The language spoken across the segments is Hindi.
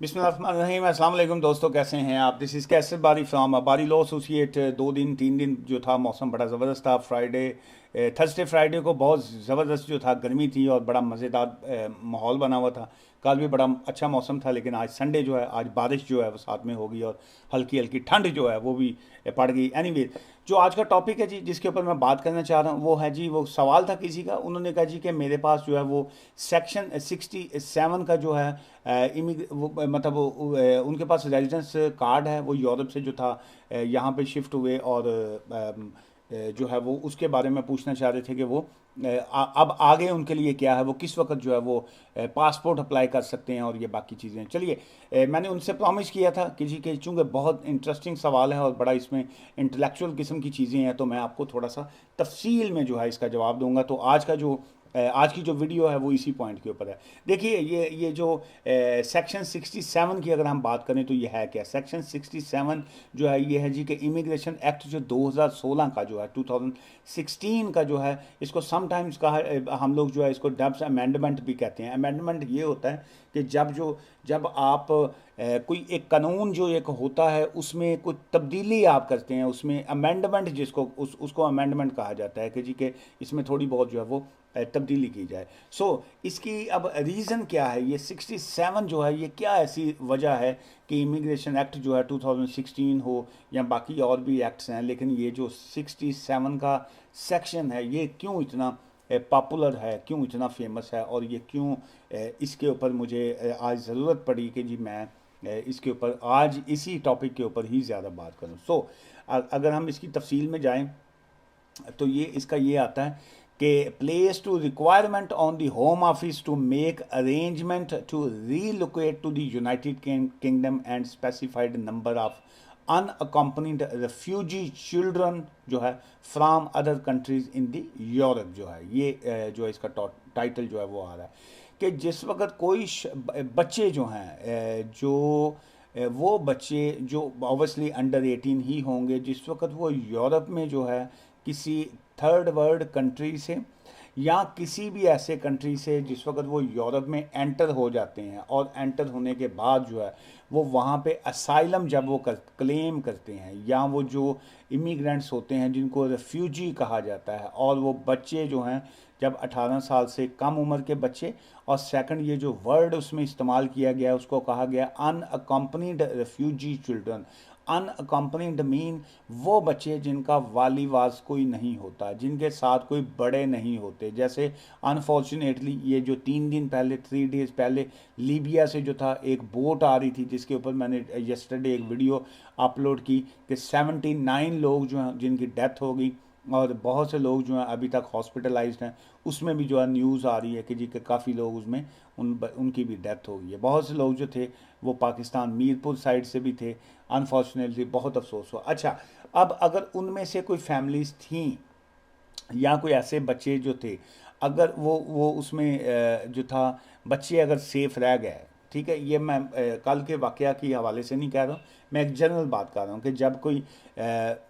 बिस्मिल्लाहिर्रहमानिर्रहीम। अस्सलाम वालेकुम दोस्तों, कैसे हैं आप? दिस इज़ कैसर बारी फ्राम बारी लॉ एसोसिएट। 2 दिन 3 दिन जो था मौसम बड़ा ज़बरदस्त था। फ्राइडे थर्सडे फ्राइडे को बहुत ज़बरदस्त जो था गर्मी थी और बड़ा मज़ेदार माहौल बना हुआ था। कल भी बड़ा अच्छा मौसम था, लेकिन आज संडे जो है, आज बारिश जो है वो साथ में होगी और हल्की हल्की ठंड जो है वो भी पड़ गई। एनीवे, जो आज का टॉपिक है जी, जिसके ऊपर मैं बात करना चाह रहा हूँ, वो है जी, वो सवाल था किसी का। उन्होंने कहा जी कि मेरे पास जो है वो सेक्शन 67 का जो है मतलब उनके पास रेजिडेंस कार्ड है, वो यूरोप से जो था यहाँ पे शिफ्ट हुए और जो है वो उसके बारे में पूछना चाह रहे थे कि वो अब आगे उनके लिए क्या है, वो किस वक्त जो है वो पासपोर्ट अप्लाई कर सकते हैं और ये बाकी चीज़ें। चलिए, मैंने उनसे प्रॉमिस किया था कि जी कि चूँकि बहुत इंटरेस्टिंग सवाल है और बड़ा इसमें इंटेलेक्चुअल किस्म की चीज़ें हैं, तो मैं आपको थोड़ा सा तफसील में जो है इसका जवाब दूंगा। तो आज की जो वीडियो है वो इसी पॉइंट के ऊपर है। देखिए, ये जो सेक्शन 67 की अगर हम बात करें तो ये है क्या। सेक्शन 67 जो है ये है जी कि इमिग्रेशन एक्ट जो 2016 का जो है 2016 का जो है, इसको समटाइम्स कहा, हम लोग जो है इसको डब्स अमेंडमेंट भी कहते हैं। अमेंडमेंट ये होता है कि जब आप कोई एक कानून जो एक होता है उसमें कुछ तब्दीली आप करते हैं, उसमें अमेंडमेंट जिसको उसको अमेंडमेंट कहा जाता है कि जी के इसमें थोड़ी बहुत जो है वो तब्दीली की जाए। इसकी अब रीज़न क्या है, ये 67 जो है ये क्या ऐसी वजह है कि इमिग्रेशन एक्ट जो है 2016 हो या बाकी और भी एक्ट्स हैं, लेकिन ये जो 67 का सेक्शन है ये क्यों इतना पॉपुलर है, क्यों इतना फेमस है, और ये क्यों इसके ऊपर मुझे आज ज़रूरत पड़ी कि जी मैं इसके ऊपर आज इसी टॉपिक के ऊपर ही ज़्यादा बात करूं। अगर हम इसकी तफसील में जाएं तो ये इसका ये आता है कि place to requirement on the home office to make arrangement to relocate to the United Kingdom and specified number of unaccompanied refugee children जो है from other countries in the Europe जो है, ये जो है इसका टाइटल जो है वो आ रहा है कि जिस वक्त कोई बच्चे जो हैं वो बच्चे जो ऑब्वियसली अंडर 18 ही होंगे, जिस वक्त वो यूरोप में जो है किसी थर्ड वर्ल्ड कंट्री से या किसी भी ऐसे कंट्री से जिस वक्त वो यूरोप में एंटर हो जाते हैं, और एंटर होने के बाद जो है वो वहाँ पे असाइलम जब वो क्लेम करते हैं, या वो जो इमिग्रेंट्स होते हैं जिनको रेफ्यूजी कहा जाता है, और वो बच्चे जो हैं जब 18 साल से कम उम्र के बच्चे, और सेकंड ये जो वर्ड उसमें इस्तेमाल किया गया उसको कहा गया unaccompanied refugee children. Unaccompanied mean वो बच्चे जिनका वाली वास कोई नहीं होता, जिनके साथ कोई बड़े नहीं होते। जैसे अनफॉर्चुनेटली ये जो 3 दिन पहले 3 डेज पहले लीबिया से जो था एक बोट आ रही थी, जिसके ऊपर मैंने यस्टरडे एक वीडियो अपलोड की कि 79 लोग जो हैं जिनकी डेथ हो गई, और बहुत से लोग जो हैं अभी तक हॉस्पिटलाइज्ड हैं। उसमें भी जो है न्यूज़ आ रही है कि जी कि काफ़ी लोग उसमें उनकी भी डेथ हो गई है। बहुत से लोग जो थे वो पाकिस्तान मीरपुर साइड से भी थे। अनफॉर्चुनेटली बहुत अफसोस हुआ। अच्छा, अब अगर उनमें से कोई फैमिलीज थी या कोई ऐसे बच्चे जो थे, अगर वो उसमें जो था बच्चे अगर सेफ रह गए, ठीक है, ये मैं कल के वाकया के हवाले से नहीं कह रहा हूँ, मैं एक जनरल बात कर रहा हूँ कि जब कोई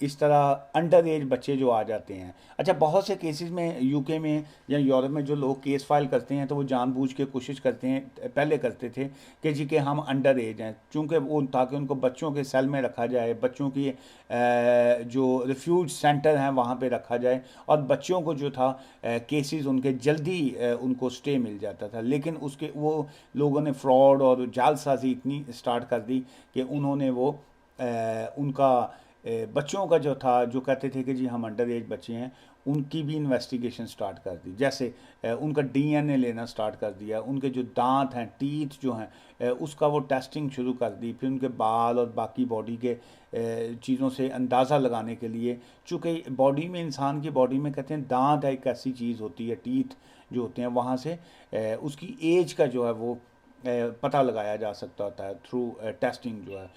इस तरह अंडर एज बच्चे जो आ जाते हैं। अच्छा, बहुत से केसेस में यूके में या यूरोप में जो लोग केस फाइल करते हैं तो वो जानबूझ के कोशिश करते हैं, पहले करते थे कि जी कि हम अंडर एज हैं, चूँकि वो ताकि उनको बच्चों के सेल में रखा जाए, बच्चों की जो रिफ्यूज सेंटर हैं वहाँ पे रखा जाए, और बच्चों को जो था केसेस उनके जल्दी उनको स्टे मिल जाता था। लेकिन उसके वो लोगों ने फ्रॉड और जालसाजी इतनी स्टार्ट कर दी कि उन्होंने वो उनका बच्चों का जो था, जो कहते थे कि जी हम अंडर एज बच्चे हैं, उनकी भी इन्वेस्टिगेशन स्टार्ट कर दी। जैसे उनका डीएनए लेना स्टार्ट कर दिया, उनके जो दांत हैं, टीथ जो हैं, उसका वो टेस्टिंग शुरू कर दी। फिर उनके बाल और बाकी बॉडी के चीज़ों से अंदाज़ा लगाने के लिए, चूँकि बॉडी में, इंसान की बॉडी में कहते हैं दांत एक ऐसी चीज़ होती है, टीथ जो होते हैं, वहाँ से उसकी एज का जो है वो पता लगाया जा सकता होता है थ्रू टेस्टिंग जो है।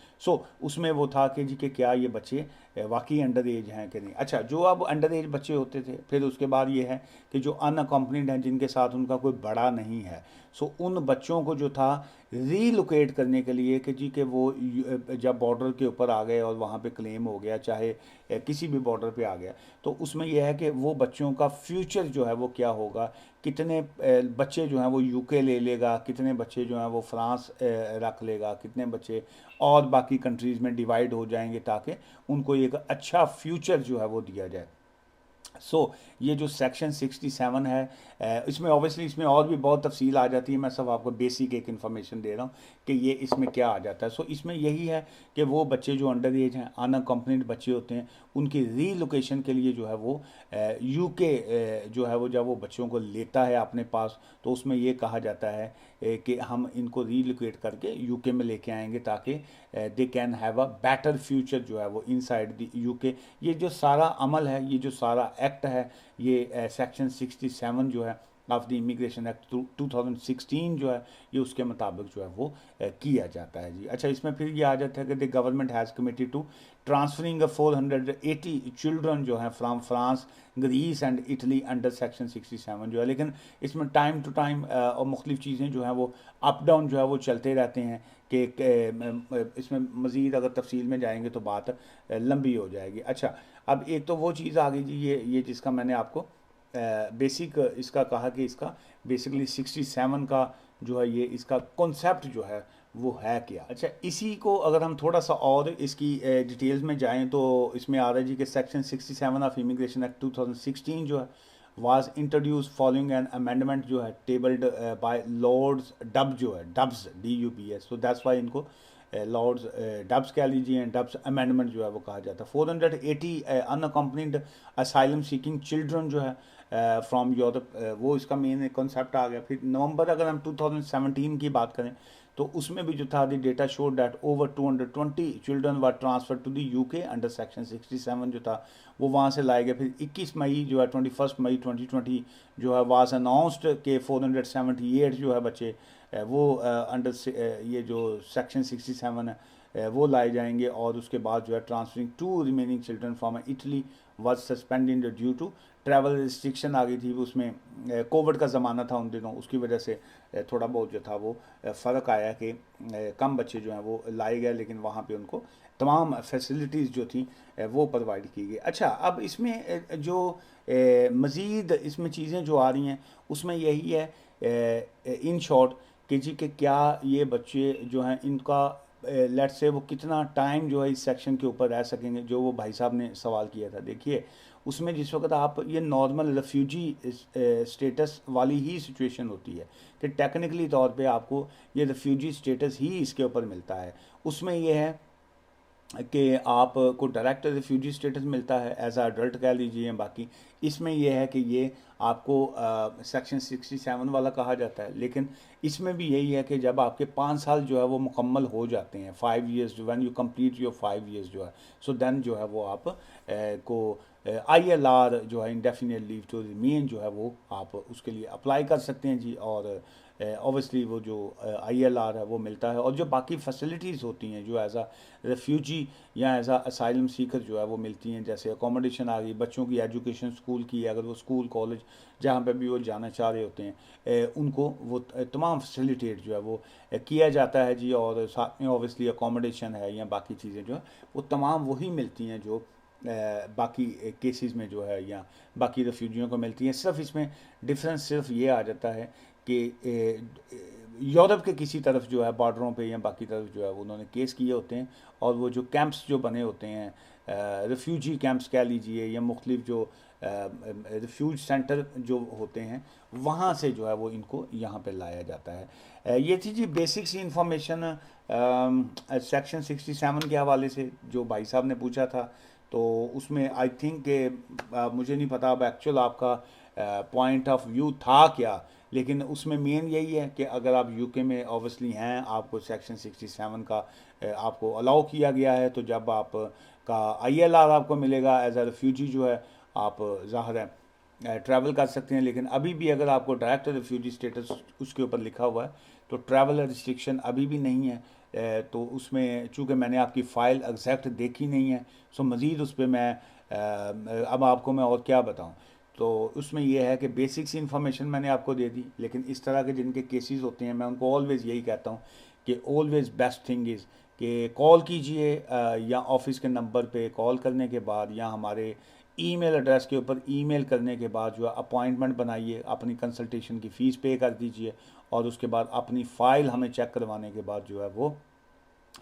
उसमें वो था कि जी कि क्या ये बच्चे वाकई अंडर एज हैं कि नहीं। अच्छा, जो अब अंडर एज बच्चे होते थे, फिर उसके बाद ये है कि जो अनअकम्पनीड हैं, जिनके साथ उनका कोई बड़ा नहीं है, सो उन बच्चों को जो था रीलोकेट करने के लिए कि जी कि वो जब बॉर्डर के ऊपर आ गए और वहाँ पे क्लेम हो गया, चाहे किसी भी बॉर्डर पे आ गया, तो उसमें यह है कि वो बच्चों का फ्यूचर जो है वो क्या होगा, कितने बच्चे जो हैं वो यूके ले लेगा, कितने बच्चे जो हैं वो फ्रांस रख लेगा, कितने बच्चे और बाकी कंट्रीज़ में डिवाइड हो जाएंगे, ताकि उनको एक अच्छा फ्यूचर जो है वो दिया जाए। ये जो सेक्शन 67 है, इसमें ऑब्वियसली इसमें और भी बहुत तफसील आ जाती है, मैं सब आपको बेसिक एक इन्फॉर्मेशन दे रहा हूँ कि ये इसमें क्या आ जाता है। इसमें यही है कि वो बच्चे जो अंडर एज हैं, अनअकम्पनीड बच्चे होते हैं, उनकी रीलोकेशन के लिए जो है वो यूके जो है वो जब वो बच्चों को लेता है अपने पास, तो उसमें ये कहा जाता है कि हम इनको रीलोकेट करके यूके में लेके आएंगे, ताकि they can have a better future जो है वो इनसाइड द यूके। ये जो सारा अमल है, ये जो सारा एक्ट है, ये सेक्शन 67 जो है ऑफ द इमिग्रेशन एक्ट 2016 जो है, ये उसके मुताबिक जो है वो किया जाता है जी। अच्छा, इसमें फिर ये आ जाता है कि the government has committed to transferring 480 children जो हैं from France, Greece and Italy under section 67 जो है। लेकिन इसमें टाइम टू टाइम और मुख्तलिफ चीज़ें जो हैं वो अप डाउन जो है वो चलते रहते हैं कि इसमें मज़ीद अगर तफसील में जाएंगे तो बात लंबी हो जाएगी। अच्छा, अब एक तो वो चीज़ आ गई जी, ये जिसका मैंने आपको बेसिक इसका कहा कि इसका बेसिकली 67 का जो है ये इसका कॉन्सेप्ट जो है वो है क्या। अच्छा, इसी को अगर हम थोड़ा सा और इसकी डिटेल्स में जाएं तो इसमें आ रहा है जी कि सेक्शन 67 ऑफ इमिग्रेशन एक्ट 2016 जो है was introduce following an amendment जो है टेबल्ड बाय लॉर्ड्स डब जो है, dubs DUBS, so that's why इनको लॉर्ड्स डब्स कह लीजिए, डब्स अमेंडमेंट जो है वो कहा जाता है। 480 अनअकम्पनीड असाइलम सीकिंग चिल्ड्रन जो है फ्रॉम यूरोप, वो इसका मेन कॉन्सेप्ट आ गया। फिर नवंबर अगर हम 2017 की बात करें तो उसमें भी जो था the data showed that over 220 children were transfer to the UK under section 67 जो था वो वहाँ से लाए गए। फिर 21 मई जो है 21 मई 2020 जो है वाज अनाउंस्ड के 478 जो है बच्चे वो अंडर ये जो सेक्शन 67 है वो लाए जाएंगे। और उसके बाद जो है transferring to remaining children from Italy was suspended due to travel restriction आ गई थी उसमें, कोविड का ज़माना था उन दिनों, उसकी वजह से थोड़ा बहुत जो था वो फ़र्क आया कि कम बच्चे जो हैं वो लाए गए, लेकिन वहाँ पे उनको तमाम फैसिलिटीज़ जो थी वो प्रोवाइड की गई। अच्छा, अब इसमें जो मज़ीद इसमें चीज़ें जो आ रही हैं उसमें यही है इन शॉर्ट कि जी कि क्या ये बच्चे जो हैं इनका लेट्स से वो कितना टाइम जो है इस सेक्शन के ऊपर रह सकेंगे, जो वो भाई साहब ने सवाल किया था। देखिए, उसमें जिस वक्त आप ये नॉर्मल रेफ्यूजी स्टेटस वाली ही सिचुएशन होती है कि टेक्निकली तौर पे आपको ये रेफ्यूजी स्टेटस ही इसके ऊपर मिलता है। उसमें ये है कि आपको डायरेक्ट रिफ्यूजी स्टेटस मिलता है एज अ अडल्ट कह लीजिए। बाकी इसमें यह है कि ये आपको सेक्शन 67 वाला कहा जाता है, लेकिन इसमें भी यही है कि जब आपके 5 साल जो है वो मुकम्मल हो जाते हैं, 5 years, when you complete your 5 years जो है, सो देन जो है वो आप को ILR जो है, इंडेफिनिट लीव टू रिमेन जो है वो आप उसके लिए अप्लाई कर सकते हैं जी। और ऑब्वियसली वो जो ILR है वो मिलता है, और जो बाकी फैसिलिटीज़ होती हैं जो एज आ रेफ्यूजी या एज आ असाइलम सीकर जो है वो मिलती हैं, जैसे अकोमोडेशन आ गई, बच्चों की एजुकेशन स्कूल की, अगर वो स्कूल कॉलेज जहाँ पे भी वो जाना चाह रहे होते हैं उनको वो तमाम फैसिलिटेट जो है वो किया जाता है जी। और साथ में ऑब्वियसली अकोमोडेशन है या बाकी चीज़ें जो है वो तमाम वही मिलती हैं जो बाकी केसेस में जो है या बाकी रेफ्यूजियों को मिलती हैं। सिर्फ इसमें डिफरेंस सिर्फ ये आ जाता है कि यूरोप के किसी तरफ जो है बॉर्डरों पे या बाकी तरफ जो है उन्होंने केस किए होते हैं, और वो जो कैंप्स जो बने होते हैं, रेफ्यूजी कैंप्स कह लीजिए या मुख्तलिफ जो रिफ्यूज सेंटर जो होते हैं, वहाँ से जो है वो इनको यहाँ पे लाया जाता है। ये थी जी बेसिक सी इंफॉर्मेशन सेक्शन 67 के हवाले से जो भाई साहब ने पूछा था। तो उसमें आई थिंक कि मुझे नहीं पता अब एक्चुअल आपका पॉइंट ऑफ व्यू था क्या, लेकिन उसमें मेन यही है कि अगर आप यूके में ऑब्वियसली हैं, आपको सेक्शन 67 का आपको अलाउ किया गया है, तो जब आप का ILR आपको मिलेगा एज अ रेफ्यूजी जो है, आप ज़ाहिर है ट्रैवल कर सकते हैं। लेकिन अभी भी अगर आपको डायरेक्ट रेफ्यूजी स्टेटस उसके ऊपर लिखा हुआ है तो ट्रैवल रिस्ट्रिक्शन अभी भी नहीं है। तो उसमें चूँकि मैंने आपकी फ़ाइल एग्जैक्ट देखी नहीं है, सो मज़ीद उस पर मैं अब आपको मैं और क्या बताऊँ। तो उसमें यह है कि बेसिक सी इन्फॉर्मेशन मैंने आपको दे दी, लेकिन इस तरह के जिनके केसेस होते हैं मैं उनको ऑलवेज़ यही कहता हूँ कि ऑलवेज़ बेस्ट थिंग इज़ कि कॉल कीजिए, या ऑफिस के नंबर पे कॉल करने के बाद या हमारे ईमेल एड्रेस के ऊपर ईमेल करने के बाद जो है अपॉइंटमेंट बनाइए, अपनी कंसल्टेशन की फ़ीस पे कर दीजिए, और उसके बाद अपनी फ़ाइल हमें चेक करवाने के बाद जो है वो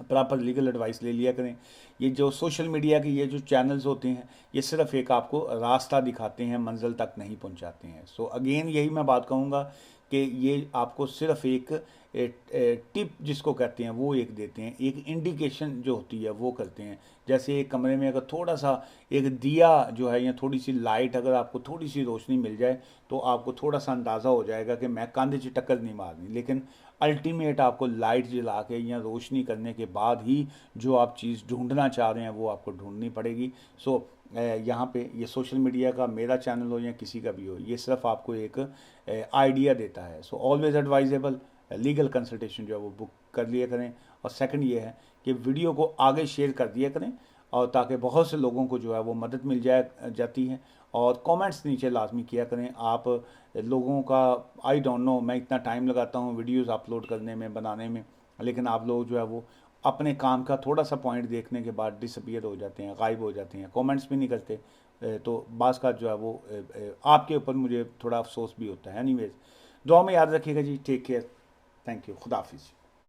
प्रॉपर लीगल एडवाइस ले लिया करें। ये जो सोशल मीडिया के ये जो चैनल्स होते हैं, ये सिर्फ एक आपको रास्ता दिखाते हैं, मंजिल तक नहीं पहुंचाते हैं। सो अगेन यही मैं बात कहूँगा कि ये आपको सिर्फ एक टिप जिसको कहते हैं वो एक देते हैं, एक इंडिकेशन जो होती है वो करते हैं। जैसे एक कमरे में अगर थोड़ा सा एक दिया जो है या थोड़ी सी लाइट, अगर आपको थोड़ी सी रोशनी मिल जाए तो आपको थोड़ा सा अंदाज़ा हो जाएगा कि मैं कंध से टक्कर नहीं मारनी, लेकिन अल्टीमेट आपको लाइट जला के या रोशनी करने के बाद ही जो आप चीज़ ढूंढना चाह रहे हैं वो आपको ढूंढनी पड़ेगी। सो यहाँ पे ये सोशल मीडिया का मेरा चैनल हो या किसी का भी हो, ये सिर्फ आपको एक आइडिया देता है। So always advisable legal consultation जो है वो बुक कर लिया करें। और सेकंड ये है कि वीडियो को आगे शेयर कर दिया करें, और ताकि बहुत से लोगों को जो है वो मदद मिल जाती है। और कमेंट्स नीचे लाजमी किया करें आप लोगों का। आई डोंट नो, मैं इतना टाइम लगाता हूँ वीडियोस अपलोड करने में, बनाने में, लेकिन आप लोग जो है वो अपने काम का थोड़ा सा पॉइंट देखने के बाद डिसअपियर हो जाते हैं, गायब हो जाते हैं, कमेंट्स भी नहीं करते। तो बाज़ का जो है वो आपके ऊपर मुझे थोड़ा अफसोस भी होता है। एनीवेज, दुआ में याद रखिएगा जी। टेक केयर, थैंक यू, खुदा हाफिज़।